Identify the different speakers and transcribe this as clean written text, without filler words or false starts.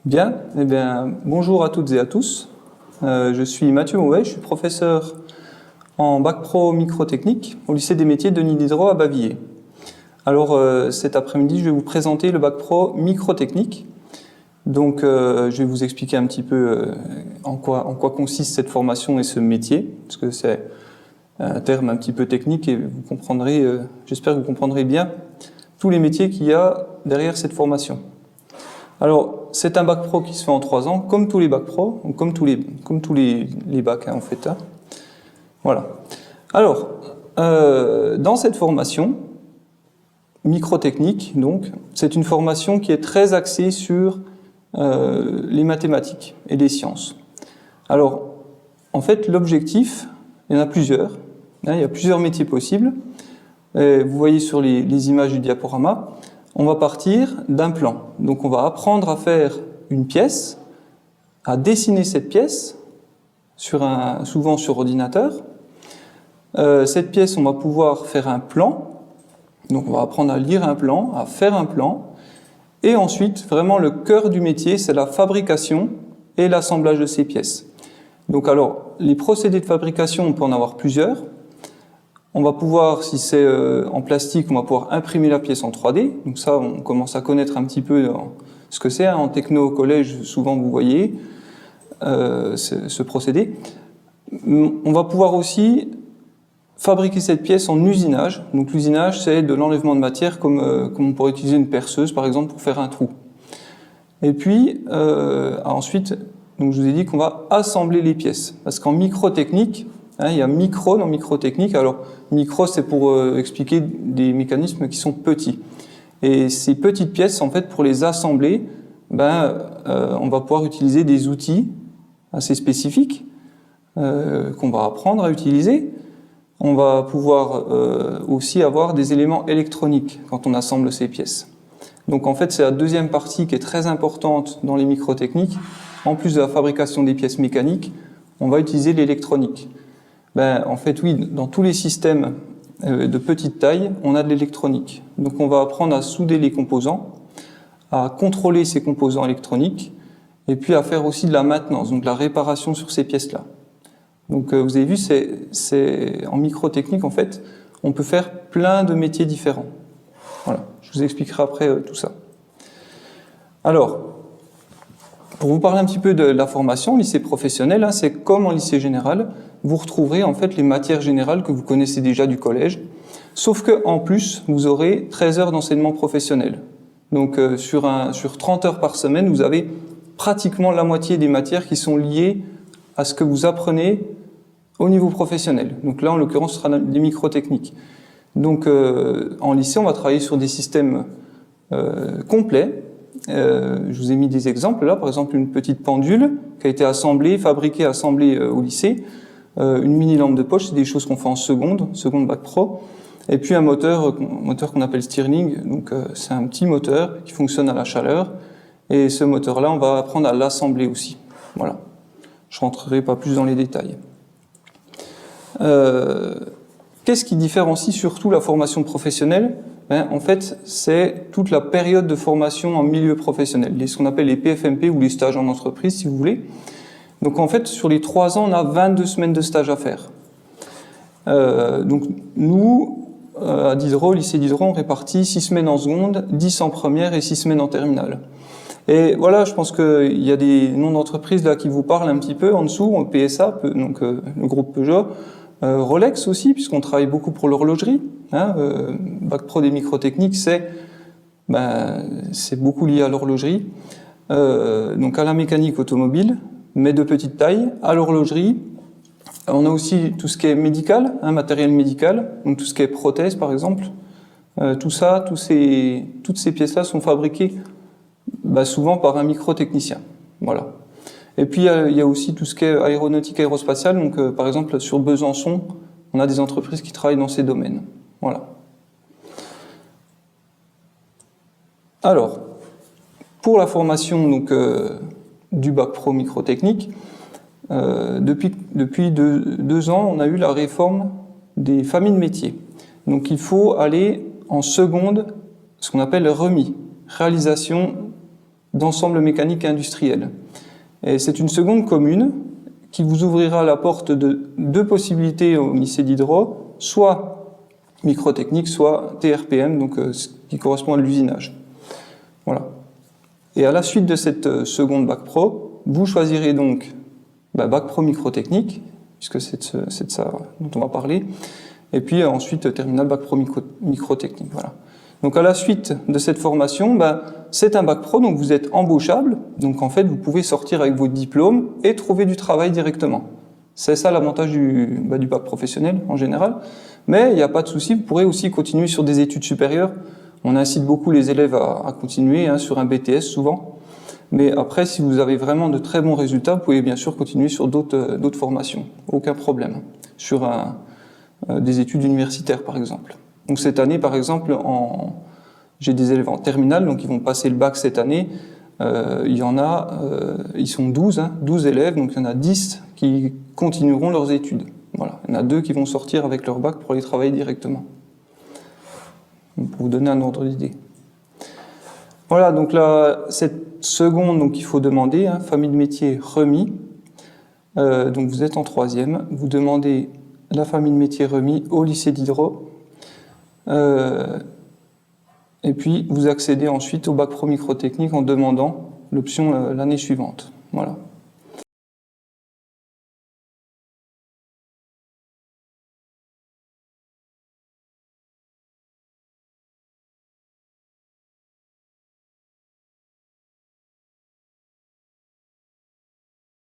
Speaker 1: Bien, bonjour à toutes et à tous. Je suis Mathieu Mauvet, je suis professeur en bac pro microtechnique au lycée des métiers Denis Diderot à Bavilliers. Alors cet après-midi, je vais vous présenter le bac pro microtechnique. Donc je vais vous expliquer un petit peu en quoi consiste cette formation et ce métier, parce que c'est un terme un petit peu technique et vous comprendrez, j'espère que vous comprendrez bien tous les métiers qu'il y a derrière cette formation. Alors, c'est un bac pro qui se fait en 3 ans, comme tous les bacs pro, comme tous les bacs en fait. Voilà. Alors, dans cette formation microtechnique, donc, c'est une formation qui est très axée sur les mathématiques et les sciences. Alors, en fait, l'objectif, il y en a plusieurs. Il y a plusieurs métiers possibles. Et vous voyez sur les images du diaporama. On va partir d'un plan. Donc on va apprendre à faire une pièce, à dessiner cette pièce, souvent sur ordinateur. Cette pièce, on va pouvoir faire un plan. Donc on va apprendre à lire un plan, à faire un plan. Et ensuite, vraiment le cœur du métier, c'est la fabrication et l'assemblage de ces pièces. Donc alors, les procédés de fabrication, on peut en avoir plusieurs. On va pouvoir, si c'est en plastique, on va pouvoir imprimer la pièce en 3D. Donc ça, on commence à connaître un petit peu ce que c'est. En techno au collège, souvent vous voyez ce procédé. On va pouvoir aussi fabriquer cette pièce en usinage. Donc l'usinage, c'est de l'enlèvement de matière, comme on pourrait utiliser une perceuse, par exemple, pour faire un trou. Et puis, ensuite, donc je vous ai dit qu'on va assembler les pièces. Parce qu'en microtechnique, il y a micro dans microtechnique. Alors, micro, c'est pour expliquer des mécanismes qui sont petits. Et ces petites pièces, en fait, pour les assembler, on va pouvoir utiliser des outils assez spécifiques qu'on va apprendre à utiliser. On va pouvoir aussi avoir des éléments électroniques quand on assemble ces pièces. Donc, en fait, c'est la deuxième partie qui est très importante dans les microtechniques. En plus de la fabrication des pièces mécaniques, on va utiliser l'électronique. En fait, oui, dans tous les systèmes de petite taille, on a de l'électronique. Donc on va apprendre à souder les composants, à contrôler ces composants électroniques, et puis à faire aussi de la maintenance, donc de la réparation sur ces pièces-là. Donc vous avez vu, c'est en microtechnique, en fait, on peut faire plein de métiers différents. Voilà, je vous expliquerai après tout ça. Alors, pour vous parler un petit peu de la formation, lycée professionnel, c'est comme en lycée général, vous retrouverez en fait les matières générales que vous connaissez déjà du collège, sauf qu'en plus, vous aurez 13 heures d'enseignement professionnel. Donc sur 30 heures par semaine, vous avez pratiquement la moitié des matières qui sont liées à ce que vous apprenez au niveau professionnel. Donc là, en l'occurrence, ce sera des microtechniques. Donc en lycée, on va travailler sur des systèmes complets. Je vous ai mis des exemples là, par exemple une petite pendule qui a été fabriquée, assemblée au lycée, une mini lampe de poche, c'est des choses qu'on fait en seconde bac pro, et puis un moteur qu'on appelle Stirling, donc c'est un petit moteur qui fonctionne à la chaleur, et ce moteur là on va apprendre à l'assembler aussi. Voilà, je rentrerai pas plus dans les détails. Qu'est-ce qui différencie surtout la formation professionnelle ? En fait, c'est toute la période de formation en milieu professionnel, ce qu'on appelle les PFMP ou les stages en entreprise, si vous voulez. Donc en fait, sur les 3 ans, on a 22 semaines de stage à faire. Donc nous, à Diderot, au lycée Diderot, on répartit 6 semaines en seconde, 10 en première et 6 semaines en terminale. Et voilà, je pense qu'il y a des noms d'entreprises là qui vous parlent un petit peu en dessous, PSA, donc le groupe Peugeot, Rolex aussi, puisqu'on travaille beaucoup pour l'horlogerie. Bac pro des microtechniques, c'est beaucoup lié à l'horlogerie, donc à la mécanique automobile, mais de petite taille, à l'horlogerie. On a aussi tout ce qui est médical, matériel médical, donc tout ce qui est prothèse par exemple. Tout ça, toutes ces pièces-là sont fabriquées souvent par un microtechnicien. Voilà. Et puis il y a aussi tout ce qui est aéronautique, aérospatiale, donc par exemple sur Besançon, on a des entreprises qui travaillent dans ces domaines. Voilà. Alors, pour la formation donc, du bac pro microtechnique, depuis 2 ans, on a eu la réforme des familles de métiers. Donc il faut aller en seconde, ce qu'on appelle remis, réalisation d'ensemble mécanique industriel. Et c'est une seconde commune qui vous ouvrira la porte de deux possibilités au lycée Diderot, soit microtechnique, soit TRPM, donc ce qui correspond à l'usinage. Voilà. Et à la suite de cette seconde bac pro, vous choisirez donc bac pro microtechnique, puisque c'est de ça dont on va parler, et puis ensuite terminal bac pro microtechnique. Voilà. Donc à la suite de cette formation, c'est un bac pro, donc vous êtes embauchable, donc en fait vous pouvez sortir avec votre diplôme et trouver du travail directement. C'est ça l'avantage du bac professionnel en général, mais il n'y a pas de souci, vous pourrez aussi continuer sur des études supérieures. On incite beaucoup les élèves à continuer sur un BTS souvent, mais après si vous avez vraiment de très bons résultats, vous pouvez bien sûr continuer sur d'autres formations, aucun problème, sur des études universitaires par exemple. Donc cette année, par exemple, j'ai des élèves en terminale, donc ils vont passer le bac cette année. Il y en a, ils sont 12, 12 élèves, donc il y en a 10 qui continueront leurs études. Voilà. Il y en a 2 qui vont sortir avec leur bac pour aller travailler directement. Donc, pour vous donner un ordre d'idée. Voilà, donc là, cette seconde, donc il faut demander, famille de métier remis. Donc vous êtes en 3e, vous demandez la famille de métier remis au lycée Diderot. Et puis, vous accédez ensuite au bac pro microtechnique en demandant l'option l'année suivante. Voilà.